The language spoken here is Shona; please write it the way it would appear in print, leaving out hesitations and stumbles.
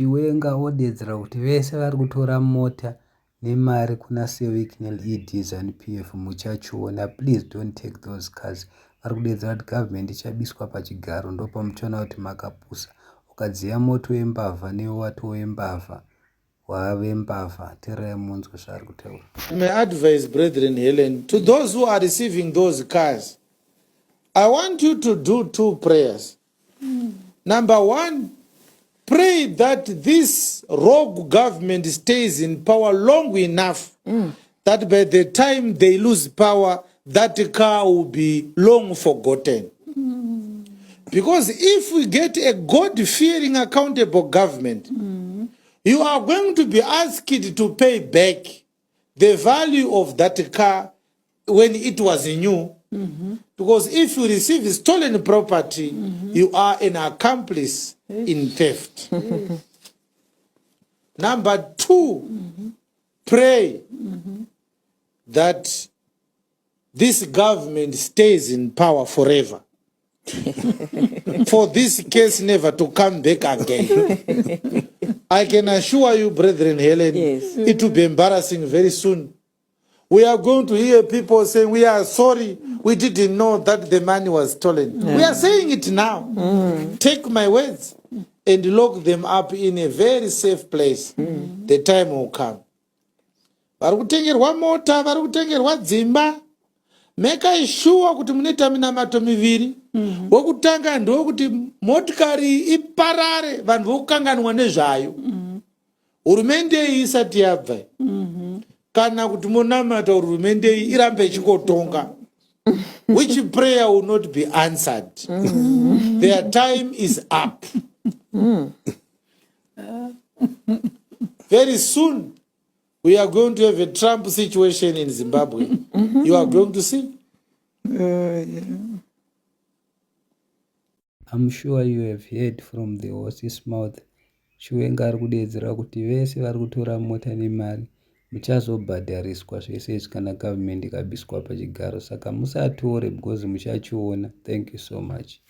Chiwenga odedzera kuti vese vari kutora mota nemari kuna Sir Wicknell ED Zanupf muchachiona. Please don't take those cars. Vari kudedzera kuti government ichabiswa pachigaro, ndopamuchiona kuti makapusa. Ukadziya moto wembavha newato wembavha wave mbavha. Terai munzwe zvaari kutaura. My advice, brethren Helen, to those who are receiving those cars, I want you to do two prayers. Number one, pray that this rogue government stays in power long enough that by the time they lose power, that car will be long forgotten. Because if we get a God-fearing, accountable government, you are going to be asked to pay back the value of that car when it was new. Because if you receive stolen property, you are an accomplice in theft. Number two, pray that this government stays in power forever. For this case never to come back again. I can assure you, brethren Helen, it will be embarrassing very soon. We are going to hear people saying, we are sorry, we didn't know that the money was stolen. We are saying it now. Take my words and lock them up in a very safe place. The time will come. Varukutengerwa mota, varukutengerwa dzimba. Make sure kuti muneta minamato miviri. Wokutanga ndokuti motikari iparare vanhu vokukanganwa nezvayo. Hurumende isati yabva. Kana kuti munamata hurumende irambe ichikotonga. Which prayer will not be answered. Their time is up. Very soon, we are going to have a Trump situation in Zimbabwe. You are going to see. I'm sure you have heard from the horse's mouth. Chiwenga ari kudedzera kuti vese vari kutora mota nemari muchazobhadhariswa zvese izvi kana government ikabiswa pachigaro. Saka musatore because muchachiona. Thank you so much.